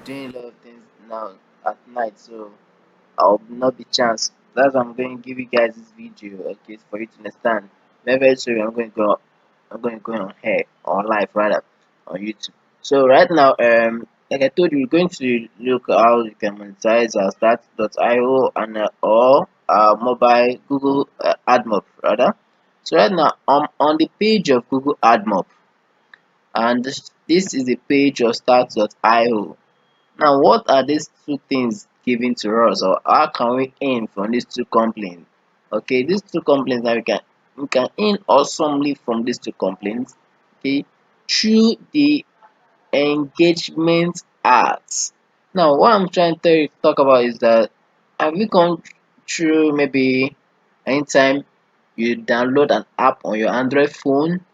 doing a lot of things now at night, so I'll not be chance. That's why I'm going to give you guys this video, okay, for you to understand. Very soon I'm going to go on here on live rather on YouTube. So right now, like I told you, we're going to look how you can monetize our Start.io and or mobile Google AdMob rather. So right now I'm on the page of Google AdMob, and this is the page of Start.io. Now, what are these two things giving to us, or how can we earn from these two complaints? Okay, these two complaints, now we can earn awesomely from these two complaints. Okay, through the engagement ads. Now, what I'm trying to talk about is that, have you gone through maybe anytime you download an app on your Android phone,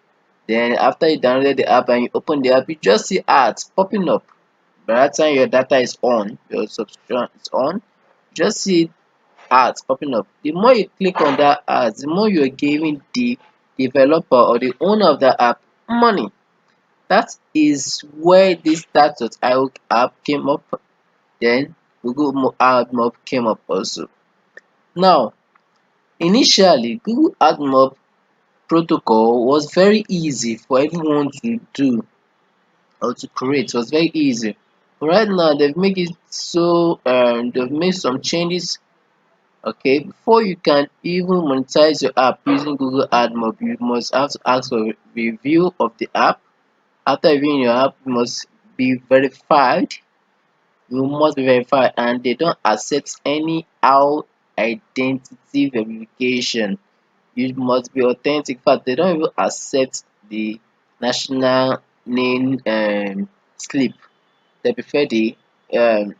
then after you download the app and you open the app, you just see ads popping up. By that time your data is on, your subscription is on, you just see ads popping up. The more you click on that ads, the more you're giving the developer or the owner of the app money. That is where this Start.io app came up. Then Google AdMob came up also. Now, initially, Google AdMob protocol was very easy for everyone to do or to create. It was very easy. But right now, they've made it so they've made some changes. Okay, before you can even monetize your app using Google AdMob, you must have to ask for a review of the app. After reviewing your app, you must be verified. You must be verified, and they don't accept any out identity verification. You must be authentic. In fact, they don't even accept the national name slip. They prefer um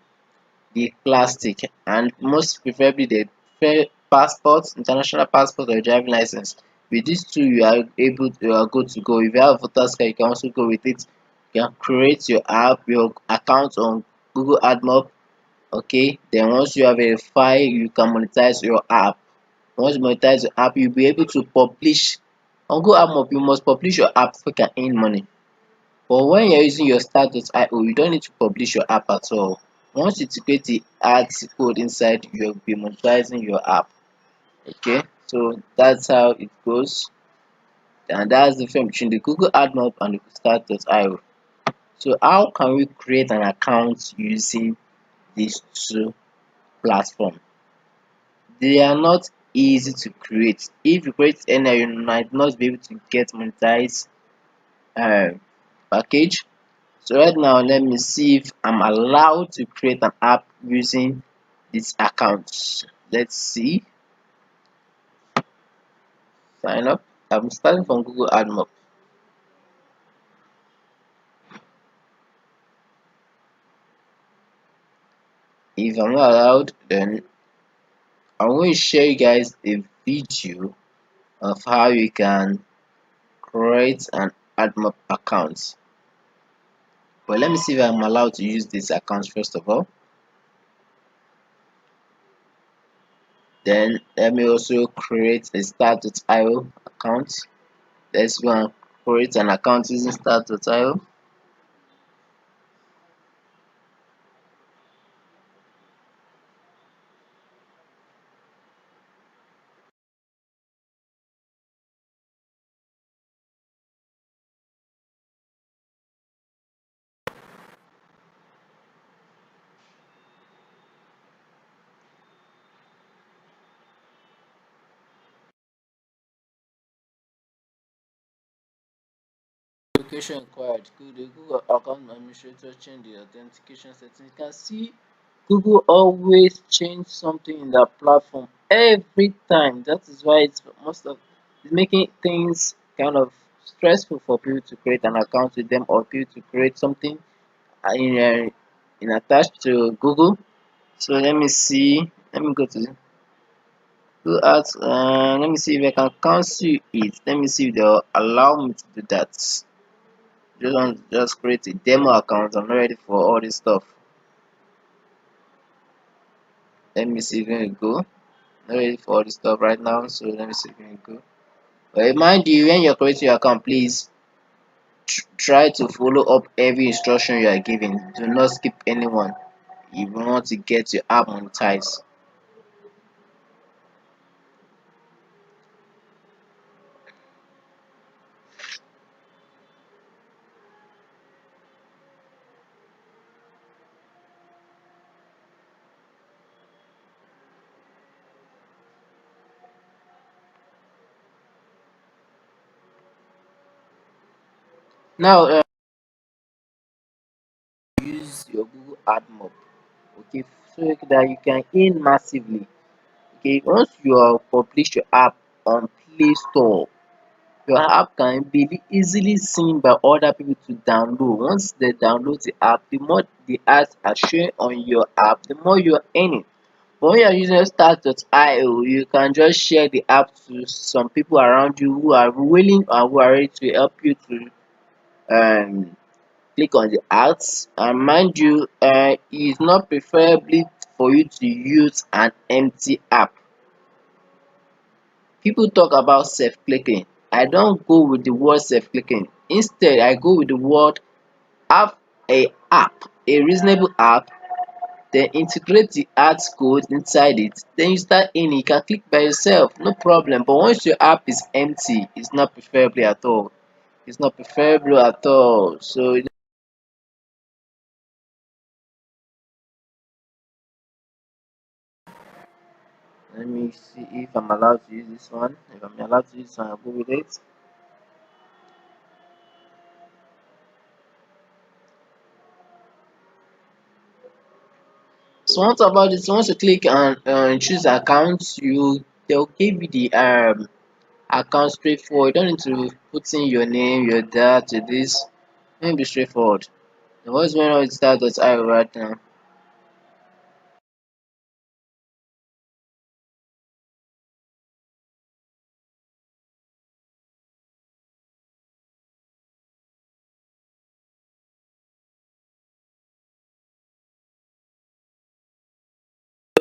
the plastic, and most preferably they prefer passports, international passport or driving license. With these two, you are good to go. If you have a voters card, you can also go with it. You can create your app, your account on Google AdMob. Okay, then once you are verified, you can monetize your app. Once you monetize your app, you'll be able to publish on Google AdMob. You must publish your app so you can earn money. But when you're using your Start.io, you don't need to publish your app at all. Once you integrate the ads code inside, you'll be monetizing your app. Okay, so that's how it goes, and that's the difference between the Google AdMob and the Start.io. So how can we create an account using these two platforms? They are not easy to create. If you create any, you might not be able to get monetized package. So right now, let me see if I'm allowed to create an app using this account. Let's see. Sign up. I'm starting from Google AdMob. If I'm not allowed, then I'm going to share you guys a video of how you can create an AdMob account. But let me see if I'm allowed to use this account first of all. Then let me also create a Start.io account. Let's go and create an account using Start.io. Authentication required. Could the Google account administrator change the authentication settings? You can see Google always change something in their platform every time. That is why it's making things kind of stressful for people to create an account with them, or people to create something in attached to Google. So let me see. Let me go to Google Ads. Let me see if I can cancel it. Let me see if they'll allow me to do that. Just create a demo account. I'm not ready for all this stuff. Let me see if we can go. Not ready for all this stuff right now, so let me see if we can go. But mind you, when you're creating your account, please Try to follow up every instruction you are given. Do not skip anyone if you want to get your app monetized. Now, use your Google AdMob, okay, so that you can earn massively. Okay, once you have published your app on Play Store, your app can be easily seen by other people to download. Once they download the app, the more the ads are showing on your app, the more you are earning. But when you are using Startio, you can just share the app to some people around you who are willing and who are ready to help you to um click on the ads. And mind you, it is not preferably for you to use an empty app. People talk about self-clicking. I don't go with the word self-clicking. Instead, I go with the word have a app, a reasonable app, then integrate the ads code inside it. Then you start in, you can click by yourself, no problem. But once your app is empty, it's not preferable at all. It's not preferable at all. So let me see if I'm allowed to use this one. If I'm allowed to use this one, I'll go with it. So what about this? Once you click on choose accounts, they'll give you the account straightforward. You don't need to put in your name, your data, this. Let me be straightforward. Now, what's going on with start.io right now?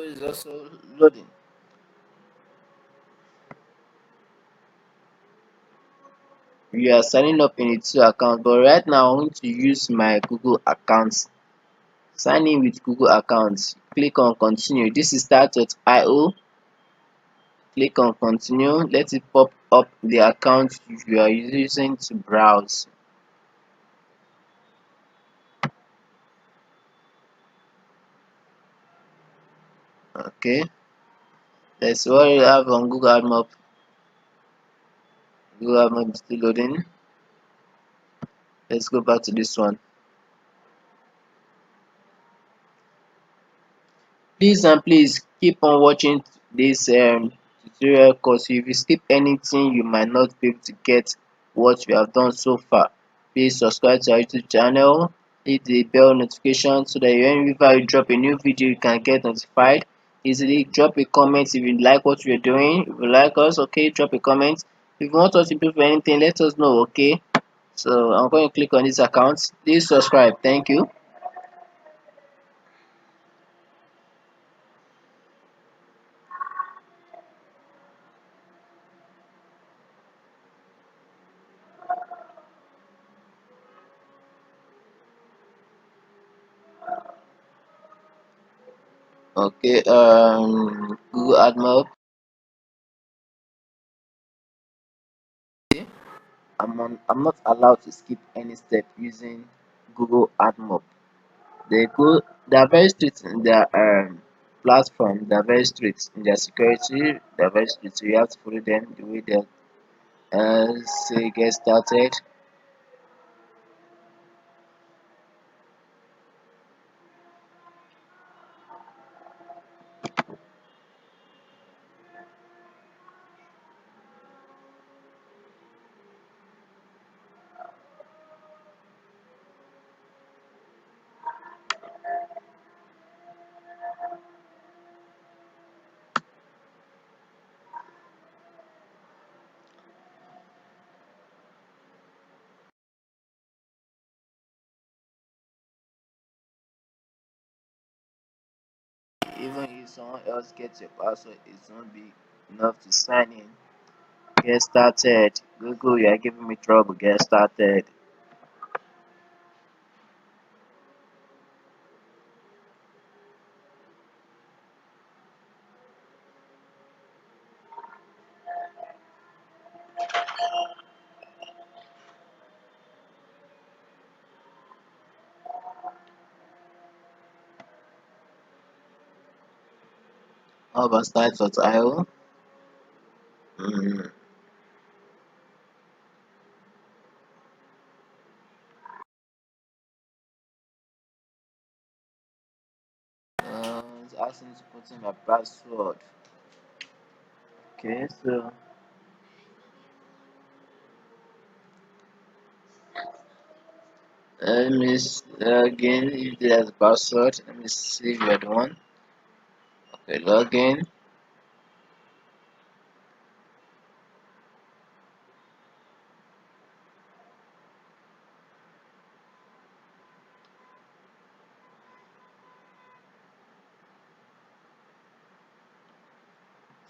It's also loading. We are signing up in a two account, but right now I'm going to use my Google account. Sign in with Google account. Click on continue. This is start.io. Click on continue. Let it pop up the account you are using to browse. Okay. That's what you have on Google AdMob. Google AdMob is still loading. Let's go back to this one. Please and please keep on watching this tutorial, because if you skip anything you might not be able to get what you have done so far. Please subscribe to our YouTube channel, hit the bell notification so that whenever you drop a new video you can get notified easily. Drop a comment if you like what we're doing. If you like us, okay, drop a comment. If you want us to improve anything, let us know, okay. So I'm going to click on this account. Please subscribe. Thank you. Okay, Google AdMob. I'm not allowed to skip any step using Google AdMob. They are very strict in their platform. They are very strict in their security. They are very strict. So you have to follow them the way they say get started. Even if someone else gets your password, it's not be enough to sign in. Get started. Google, you are giving me trouble. Get started. How about Start.io? Mm, it's asking me to put in my password. Okay, so let me again if there's a password. Let me see if you're the one. Okay, login.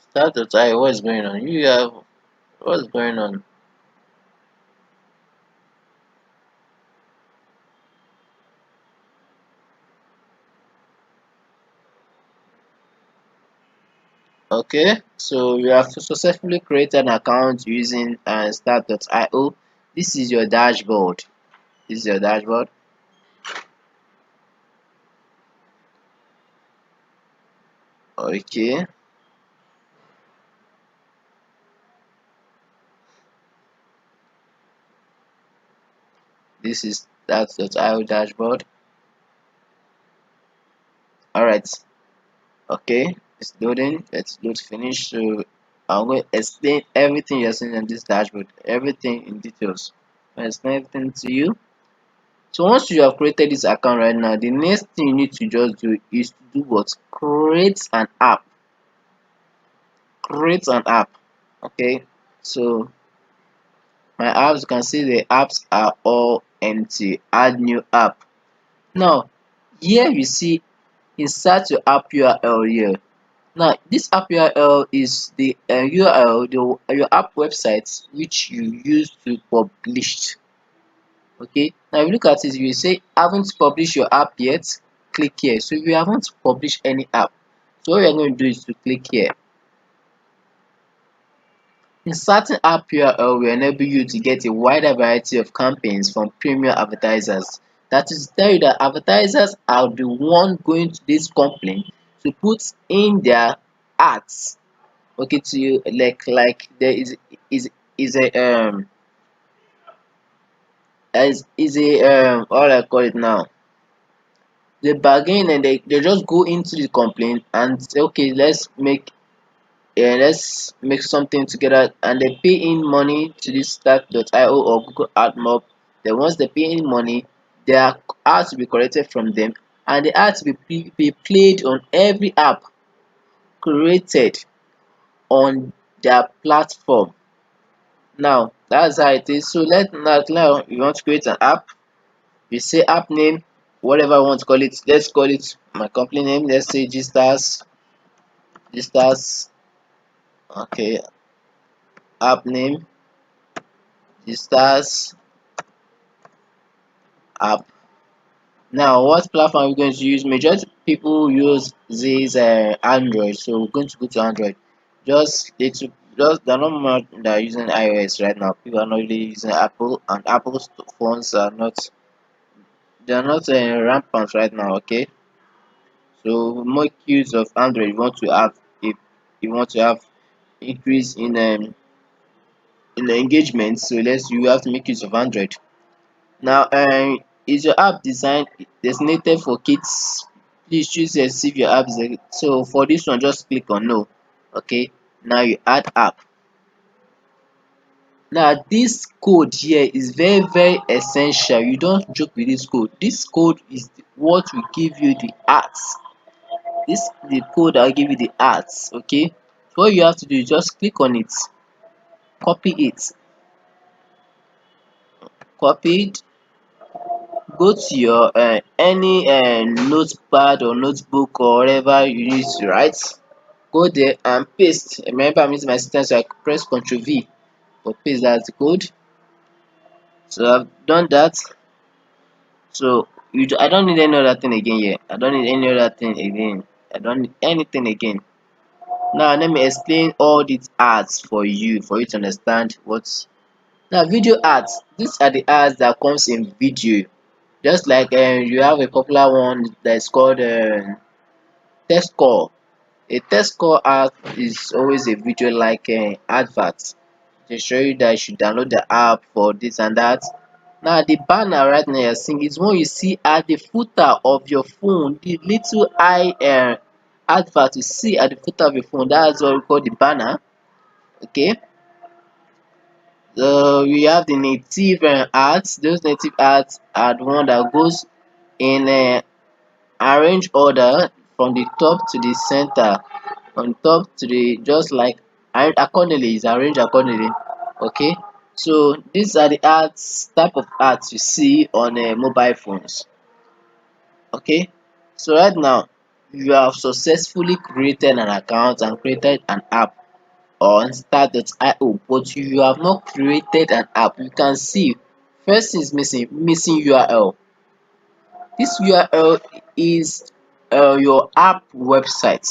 Start.io. What's going on? You have what's going on? Okay, so you have successfully created an account using Start.io. This is your dashboard. This is your dashboard. Okay, this is Start.io dashboard. All right. Okay, it's loading. Let's load finish. So I'm going to explain everything you're seeing on this dashboard, everything in details. I'll explain everything to you. So once you have created this account right now, the next thing you need to just do is to do what? Create an app. Create an app. Okay, so my apps, you can see the apps are all empty. Add new app. Now, here you see insert your app URL here. Now, this app URL is the URL, your app website which you use to publish. Okay, now if you look at it, you say haven't published your app yet, click here. So if you haven't published any app, so what you're going to do is to click here. Inserting app URL will enable you to get a wider variety of campaigns from premium advertisers. That is to tell you that advertisers are the one going to this company to put in their ads. Okay, to you like there is a is a what I call it now. They bargain and they just go into the complaint and say okay, let's make something together, and they pay in money to this Start.io or Google AdMob. Then once they pay in money, their ads will be collected from them, and the ads will be played on every app created on their platform. Now that's how it is. So now you want to create an app. You say app name, whatever I want to call it. Let's call it my company name. Let's say Gstars. Okay, app name Gstars app. Now, what platform are we going to use? Majority people use this Android, so we're going to go to Android. Just there are not much that are using iOS right now. People are not really using Apple, and Apple's phones are not rampant right now. Okay, so make use of Android. You want to have if you want to have increase in the engagement. So you have to make use of Android. Now, is your app designed designated for kids? Please choose yes if your app is so for this one just click on no. Okay, now you add app. Now this code here is very essential. You don't joke with this code. This code is what will give you the ads. This is the code that will give you the ads. Okay, so what you have to do is just click on it, copy it, copy it, go to your any notepad or notebook or whatever you need to write, go there and paste. Remember, I'm using my system, so I press Ctrl V for paste. That's the code. So I've done that. So I don't need any other thing again here. I don't need any other thing again. I don't need anything again. Now let me explain all these ads for you to understand what's now video ads. These are the ads that comes in video. Just like you have a popular one that is called test call. A test call ad is always a video like advert. They show you that you should download the app for this and that. Now the banner right now you're seeing is one you see at the footer of your phone, the little eye advert you see at the footer of your phone. That's what we call the banner. Okay. So we have the native ads. Those native ads are the one that goes in arrange order from the top to the center, from top to the just like accordingly is arranged accordingly. Okay, so these are the ads type of ads you see on mobile phones. Okay, so right now you have successfully created an account and created an app on start.io, but you have not created an app. You can see first is missing URL. This URL is your app website.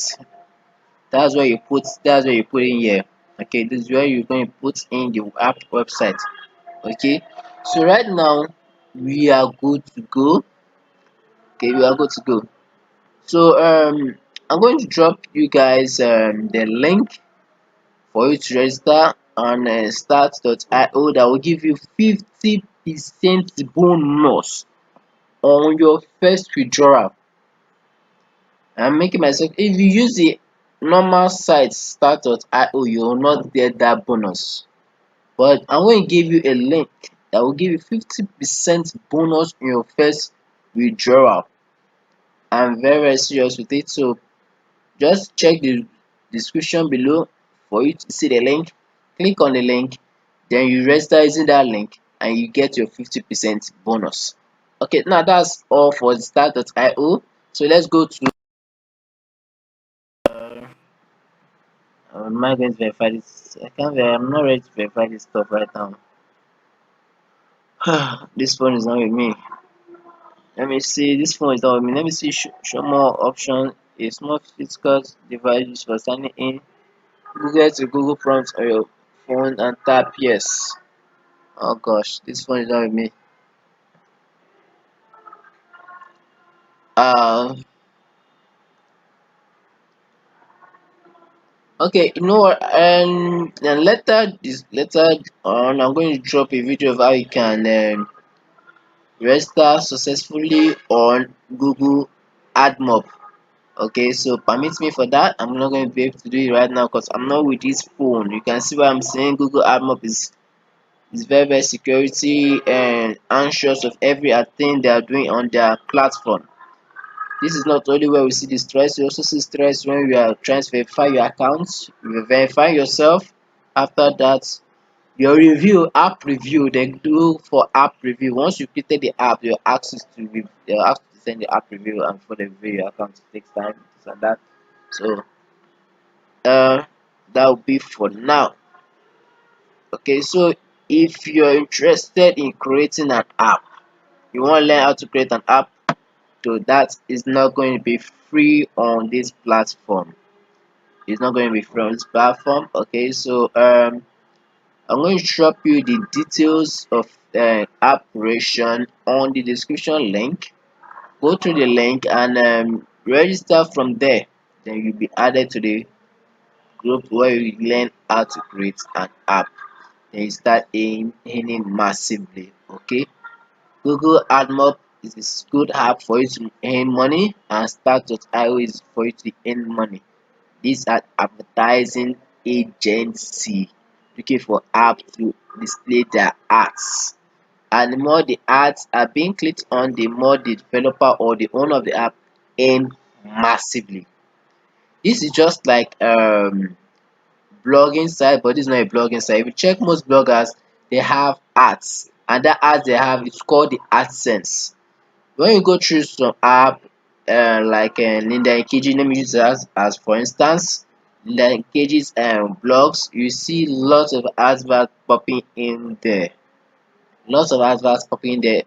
That's where you put in here. Okay, this is where you're going to put in the app website. Okay, so right now we are good to go. Okay, we are good to go. So I'm going to drop you guys the link for you to register on start.io that will give you 50% bonus on your first withdrawal. I'm making myself, if you use the normal site start.io, you will not get that bonus. But I'm going to give you a link that will give you 50% bonus in your first withdrawal. I'm very serious with it. So just check the description below for you to see the link. Click on the link, then you register using that link and you get your 50% bonus. Okay, now that's all for the start.io. So let's go to am I going to verify this? I'm not ready to verify this stuff right now. This phone is not with me. Let me see. This phone is not with me. Let me see. Show more options. A small physical device used for signing in. Google to Google prompts on your phone and tap yes. Oh gosh, this phone is not with me. Uh, okay. You know what? And then later on, I'm going to drop a video of how you can register successfully on Google AdMob. Okay, so permit me for that. I'm not going to be able to do it right now because I'm not with this phone. You can see what I'm saying. Google AdMob is very security and anxious of every thing they are doing on their platform. This is not only where we see the stress, we also see stress when we are trying to verify your account, you verify yourself. After that, your review, app review, they do for app review. Once you created the app, you're asked they're asked to send the app review, and for the review your account it takes time, this and that. So uh that will be for now. Okay, so if you're interested in creating an app, you want to learn how to create an app, so that is not going to be free on this platform. It's not going to be free on this platform. Okay, so I'm going to drop you the details of app creation on the description link. Go to the link and register from there. Then you'll be added to the group where you learn how to create an app. Then you start earning massively. Okay. Google AdMob is a good app for you to earn money, and Start.io is for you to earn money. These are advertising agency looking for apps to display their ads. And the more the ads are being clicked on, the more the developer or the owner of the app earn massively. This is just like blogging site, but this is not a blogging site. If you check most bloggers, they have ads, and that ads they have is called the AdSense. When you go through some app like Linda Nkeji, let me use it as for instance, Linda Nkeji's blogs, you see lots of adverts popping in there. Lots of adverts popping in there.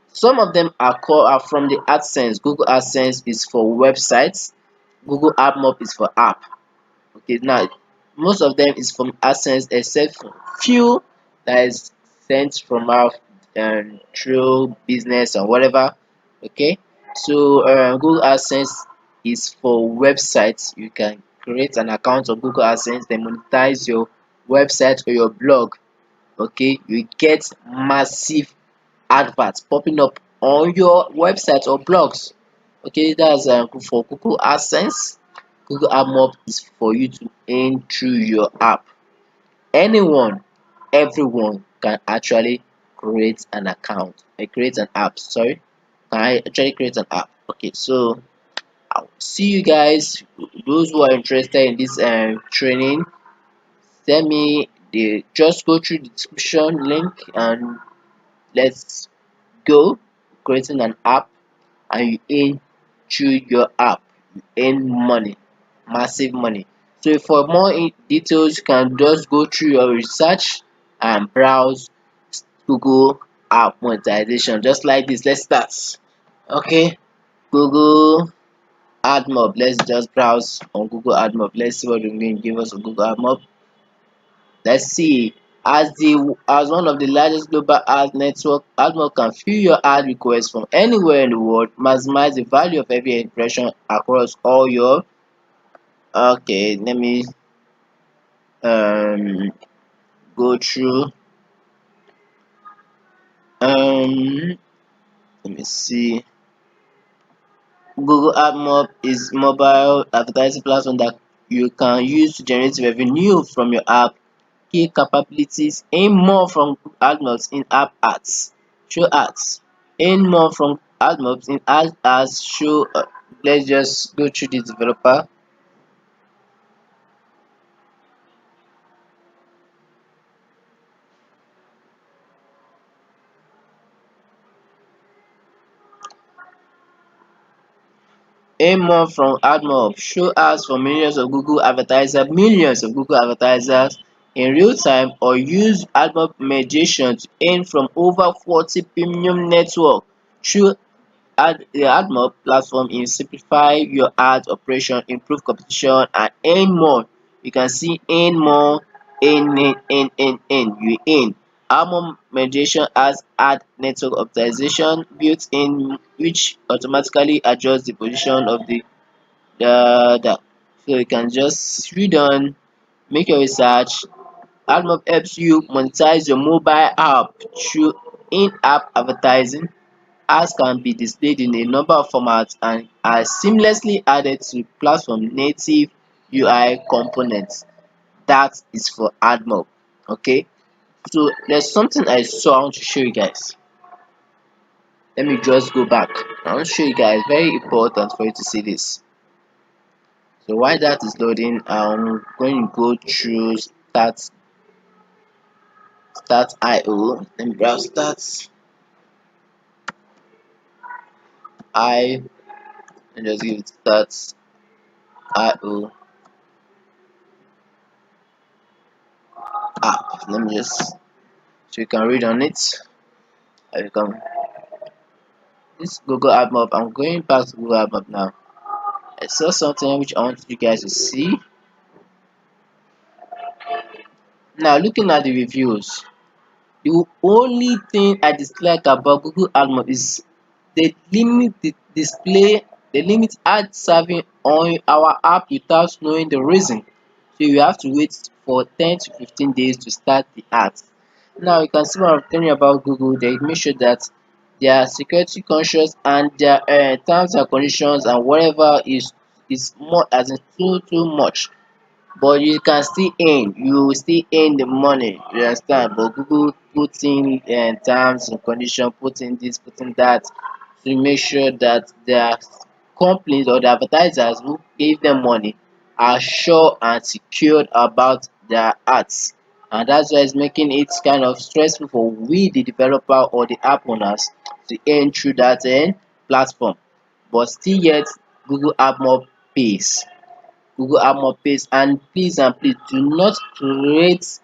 Some of them are from the AdSense. Google AdSense is for websites. Google AdMob is for app. Okay, now most of them is from AdSense except for few that is sent from our through business or whatever. Okay, so Google AdSense is for websites. You can create an account on Google AdSense, then monetize your website or your blog, okay, you get massive adverts popping up on your website or blogs. Okay, that's for Google AdSense. Google AdMob is for you to earn through your app. Anyone, everyone can actually create an account, create an app. Sorry, can I actually create an app? Okay, so I'll see you guys. Those who are interested in this training, send me the just go through the description link and let's go creating an app, and you earn through your app, you earn money, massive money. So for more details, you can just go through your research and browse Google app monetization just like this. Let's start. Okay, Google AdMob. Let's just browse on Google AdMob. Let's see what the name give us on Google AdMob. Let's see. As one of the largest global ad network, AdMob can fill your ad requests from anywhere in the world, maximize the value of every impression across all your. Okay, let me um go through. Um, let me see. Google AdMob is mobile advertising platform that you can use to generate revenue from your app. Key capabilities: earn more from AdMob's in-app ads, show ads. Earn more from AdMob's in-app ads, show. Let's just go through the developer. Earn more from AdMob, show ads for millions of Google advertisers in real time, or use AdMob mediation to earn from over 40 premium network. Show the AdMob platform in simplify your ad operation, improve competition, and earn more. You can see earn more, earn. You earn. AdMob mediation has ad network optimization built in, which automatically adjusts the position of the so you can just read on, make your research. AdMob helps you monetize your mobile app through in-app advertising. Ads can be displayed in a number of formats and are seamlessly added to platform native UI components. That is for AdMob. Okay, so there's something I saw I want to show you guys. Let me just go back. I want to show you guys, very important for you to see this. So while that is loading, I'm going to go through start.io. Let me browse start.io and just give it start.io app. Let me just so you can read on it. You can this Google AdMob. I'm going back to Google AdMob now. I saw something which I want you guys to see. Now looking at the reviews, the only thing I dislike about Google AdMob is they limit the display, they limit ad serving on our app without knowing the reason. So you have to wait for 10 to 15 days to start the ads. Now you can see what I'm telling you about Google. They make sure that they are security conscious and their terms and conditions and whatever is more as in too much, but you can still earn, you will still earn the money, you understand, but Google put in terms and condition, put in this, put in that, to make sure that their companies or the advertisers who gave them money are sure and secured about their ads, and that's why it's making it kind of stressful for we the developer or the app owners to earn through that platform. But still yet Google AdMob pays. Google AdMob pays, and please do not create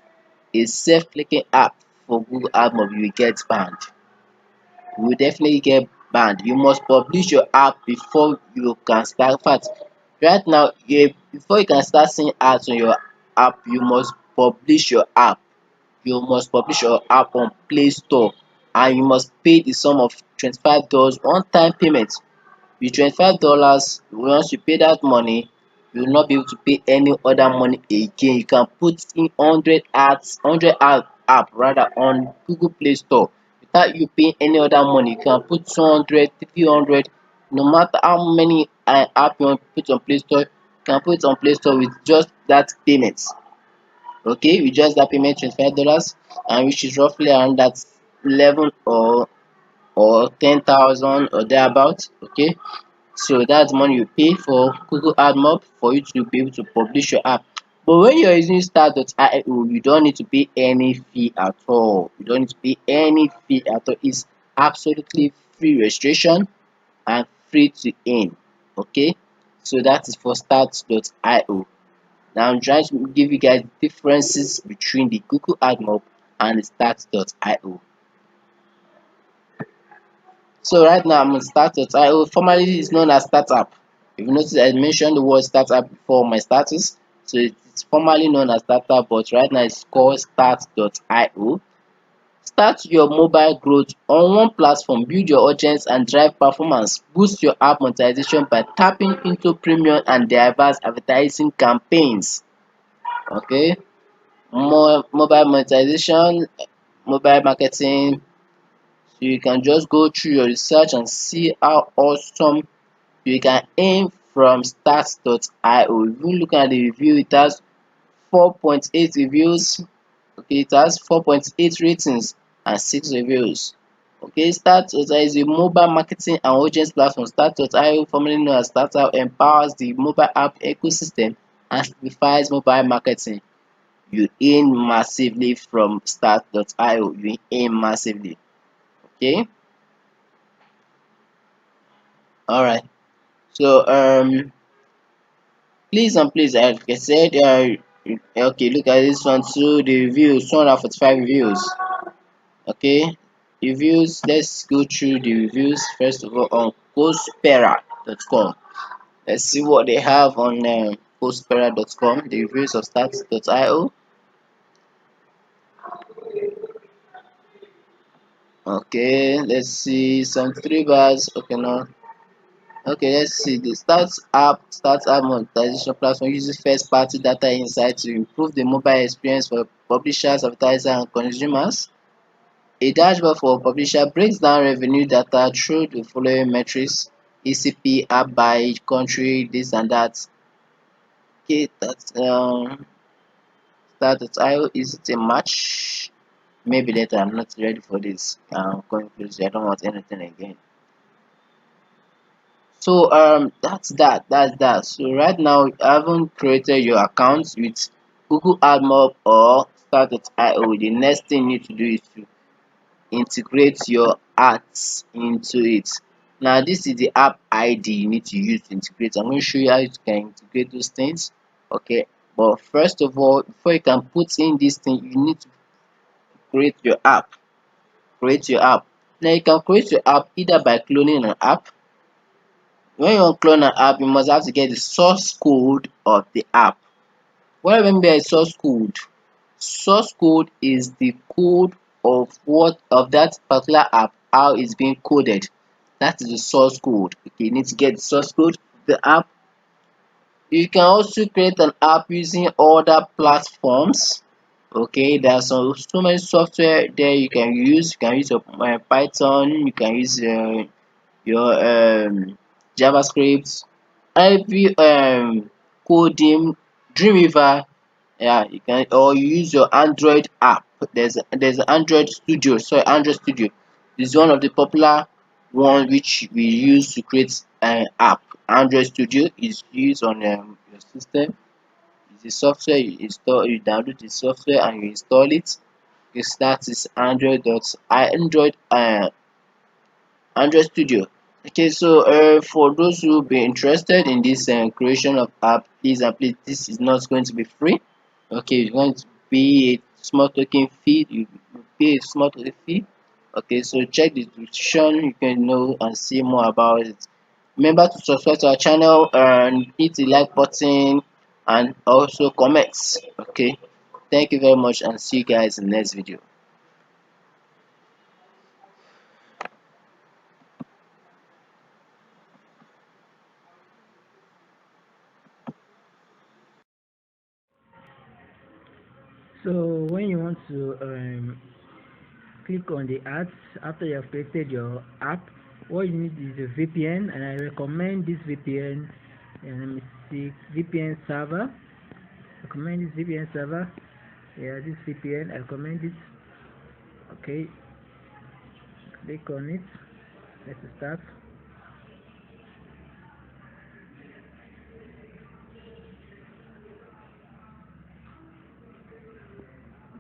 a self-clicking app for Google AdMob. You will get banned. You will definitely get banned. You must publish your app before you can start. In fact, right now, before you can start seeing ads on your app, you must publish your app. You must publish your app on Play Store, and you must pay the sum of $25 one-time payment. With $25, once you pay that money, you will not be able to pay any other money again. You can put in 100 app rather on Google Play Store without you paying any other money. You can put 200, 300, no matter how many app you want to put on Play Store, you can put it on Play Store with just that payment. Okay, with just that payment, $25, and which is roughly around that 11 or 10,000 or thereabout. Okay, so that's money you pay for Google AdMob for you to be able to publish your app. But when you're using Start.io, you don't need to pay any fee at all. You don't need to pay any fee at all. It's absolutely free registration and free to earn. Okay, so that is for Start.io. Now I'm trying to give you guys differences between the Google AdMob and the Start.io. So right now I'm on Start.io. Formerly it's known as Startup. If you notice, I mentioned the word startup before my status. So it's formerly known as Startup, but right now it's called Start.io. Start your mobile growth on one platform, build your audience and drive performance. Boost your app monetization by tapping into premium and diverse advertising campaigns. Okay, more mobile monetization, mobile marketing. So you can just go through your research and see how awesome you can aim from Start.io. If you look at the review, it has 4.8 reviews. Okay, it has 4.8 ratings and 6 reviews. Okay, Start.io is a mobile marketing and audience platform. Start.io, formerly known as Startup, empowers the mobile app ecosystem and simplifies mobile marketing. You earn massively from Start.io. You earn massively. Okay, all right. So please and please, like I said, okay, look at this one too. The reviews, 245 reviews. Okay, reviews. Let's go through the reviews first of all on Cospera.com. Let's see what they have on Cospera.com. The reviews of Start.io. Okay, let's see some three bars. Okay, now. Okay, let's see. The Start app monetization platform uses first-party data insights to improve the mobile experience for publishers, advertisers, and consumers. A dashboard for publisher breaks down revenue data through the following metrics: ECP, app by country, this and that. Okay, that's Start.io. Is it a match? Maybe later. I'm not ready for this. I'm confused. I don't want anything again. So that's that. So right now you haven't created your account with Google AdMob or Start.io. The next thing you need to do is to integrate your ads into it. Now this is the app ID you need to use to integrate. I'm going to show you how you can integrate those things. Okay, but first of all, before you can put in this thing, you need to create your app. Create your app. Now you can create your app either by cloning an app. When you want clone an app, you must have to get the source code of the app. What I mean by source code? Source code is the code of that particular app, how it's being coded. That is the source code. Okay, you need to get the source code of the app. You can also create an app using other platforms. Okay, there are so many software there you can use. You can use your Python. You can use your JavaScript, every coding, Dreamweaver. Yeah, you can, or you use your Android app. There's Android Studio. Sorry, Android Studio is one of the popular one which we use to create an app. Android Studio is used on your system. It's a software you install. You download the software and you install it. Because that is Android Studio. Okay, so for those who be interested in this creation of app, please, this is not going to be free. Okay, it's going to be a small token fee. You pay a small token fee. Okay, so check the description. You can know and see more about it. Remember to subscribe to our channel and hit the like button and also comments. Okay, thank you very much and see you guys in the next video. So when you want to click on the ads after you have created your app, what you need is a VPN, and I recommend this VPN. And let me see, VPN server. Recommend this VPN server. Yeah, this VPN, I recommend it. Okay, click on it. Let's start.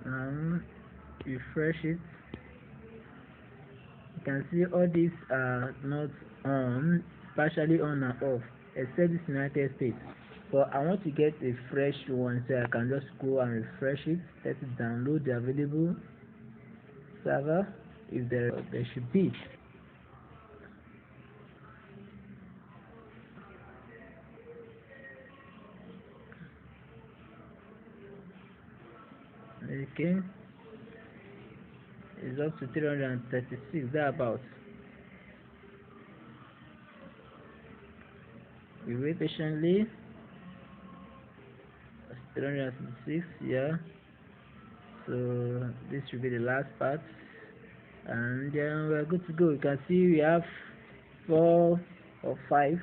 Now refresh it. You can see all these are not on, partially on and off, except this United States. But I want to get a fresh one, so I can just go and refresh it. Let it download the available server. If there should be. Okay, it's up to 336 thereabouts. We wait patiently. 366, yeah. So this should be the last part, and then we're good to go. You can see we have 4 or 5.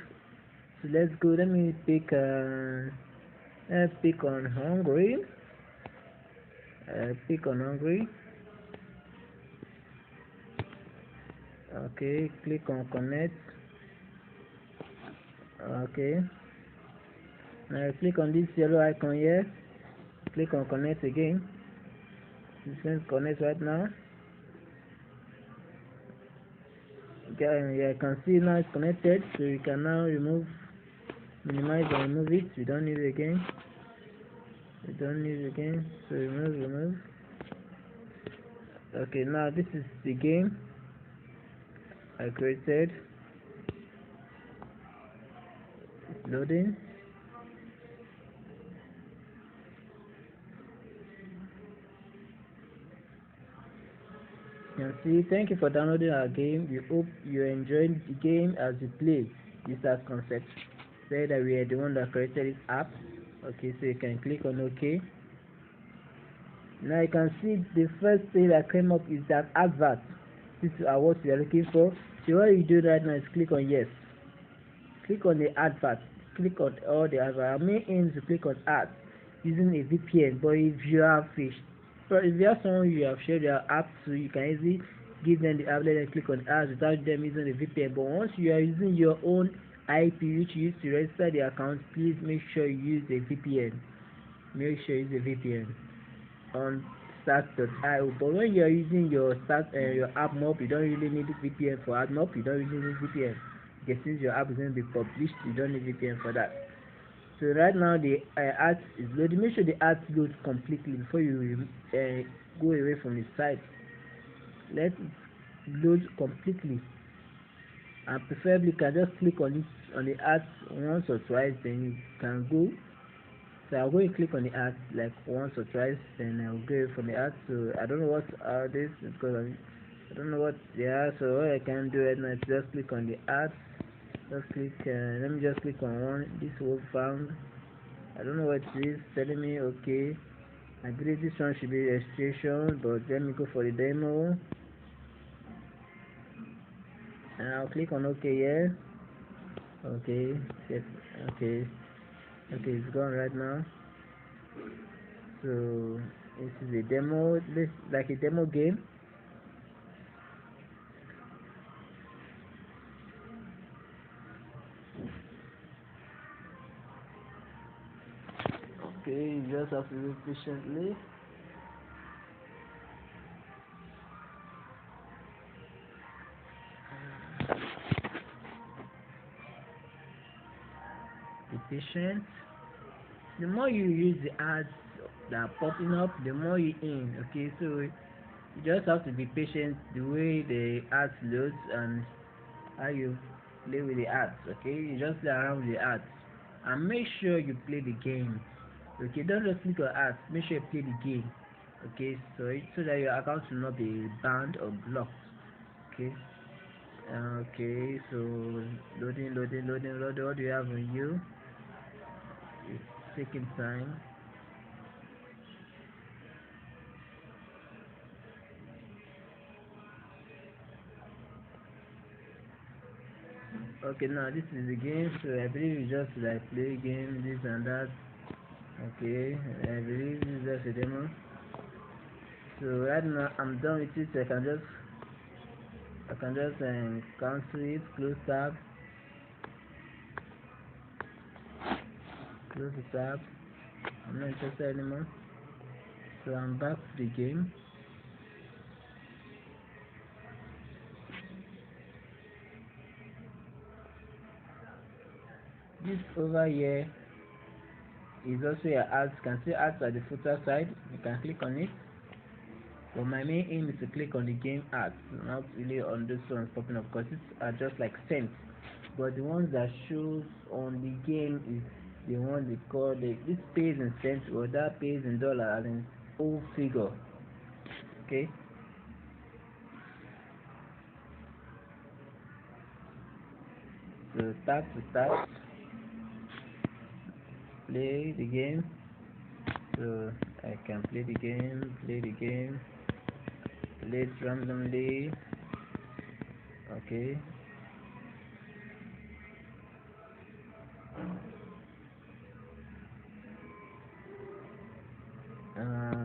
So let's go. Let's pick on Hungary. Pick on Hungary. Okay, click on connect. Okay, now click on this yellow icon here. Click on connect again. This is connect right now. Okay, yeah, you can see now it's connected, so you can now minimize and remove it. We don't need it again. So remove. Okay, now this is the game I created. It's loading. You can see, thank you for downloading our game. We hope you enjoyed the game as you play. This as concept. Say that we are the one that created this app. Okay, so you can click on OK. Now you can see the first thing that came up is that advert. This is what we are looking for. So what you do right now is click on yes. Click on the advert. Click on all the advert. Our main aim is to click on ads using a VPN. But if you have someone you have shared your app to, you can easily give them the outlet and click on ads without them using the VPN. But once you are using your own IP which you use to register the account, please make sure you use a VPN. Make sure you use a VPN on Start.io. But when you are using your AdMob, you don't really need VPN for AdMob. You don't really need VPN. Because since your app is going to be published, you don't need VPN for that. So right now the ads is loading. Make sure the ads load completely before you go away from the site. Let it load completely, and preferably you can just click on it on the ads once or twice, then you can go. So I'll go and click on the ads like once or twice, then I'll go away from the ads. So I don't know what are this because I don't know what they are. So what I can do right now is just click on the ads. Just click. Let me just click on one. This was found. I don't know what it is. Telling me okay. I believe this one should be registration, but let me go for the demo. And I'll click on OK here. Okay. Yes. Okay. Okay, it's gone right now. So this is a demo. This like a demo game. Okay, you just have to wait patiently. Be patient. The more you use the ads that are popping up, the more you in. Okay, so you just have to be patient the way the ads loads and how you play with the ads. Okay, you just play around with the ads and make sure you play the game. Okay, don't just click on ads. Make sure you play the game. Okay, so that your account will not be banned or blocked. Okay. Okay, so loading. What do you have on you? It's taking time. Okay, now this is the game, so I believe you just like play game, this and that. Okay, I believe this is just a demo. So right now I'm done with it, so I can just cancel it, close tab, close the tab. I'm not interested anymore. So I'm back to the game. This over here is also your ads. You can see ads at the footer side. You can click on it. But my main aim is to click on the game ads, not really on those ones popping up, because it's are just like cents. But the ones that shows on the game is the one they call this pays in cents, or that pays in dollar, as in whole figure. Okay. So tap to start, play the game. So I can play the game, play it randomly. Okay.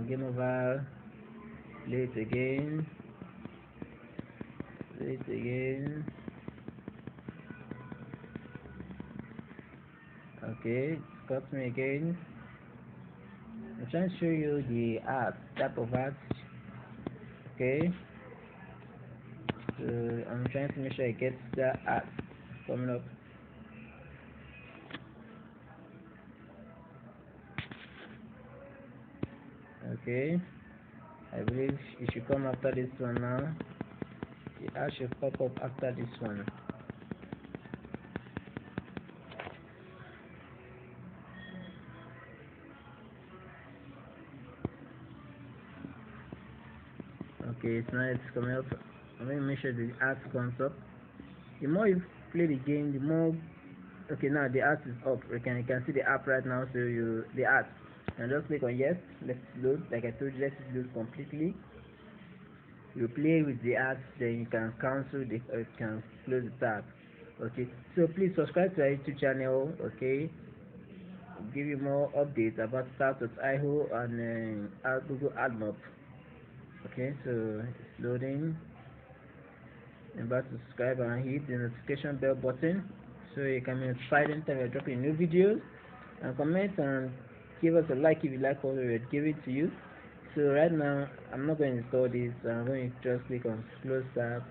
Game over. Play it again. Play it again. Okay, got me again. I'm trying to show you the art, type of art. Okay, so I'm trying to make sure I get the art coming up. Okay, I believe it should come after this one now. The art should pop up after this one. Okay, so now it's coming up. I'm going to make sure the art comes up. The more you play the game, the more. Okay, now the art is up. You can see the app right now. So the art, and just click on yes. Let it load. Like I told you, let it load completely. You play with the ads, then you can cancel the you can close the tab. Okay, so please subscribe to our YouTube channel. Okay, we'll give you more updates about Startio and Google AdMob. Okay, so it's loading. Remember to subscribe and hit the notification bell button so you can be notified anytime we're dropping new videos, and comment and give us a like if you like what we're giving to you. So right now I'm not going to install this, I'm going to just click on close tab,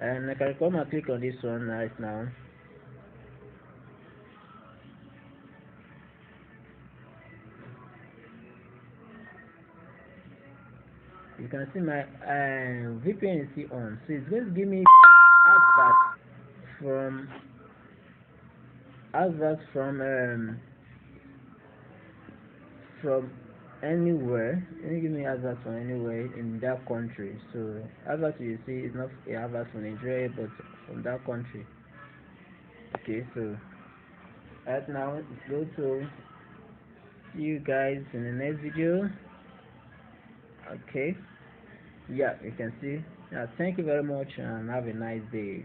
and I can come and click on this one right now. You can see my VPN is still on, so it's going to give me from adverts from anywhere. Let me give me adverts from anywhere in that country. So adverts you see is not a advert from Nigeria, but from that country. Okay, so right now it's going to see you guys in the next video. Okay, yeah, you can see. Thank you very much and have a nice day.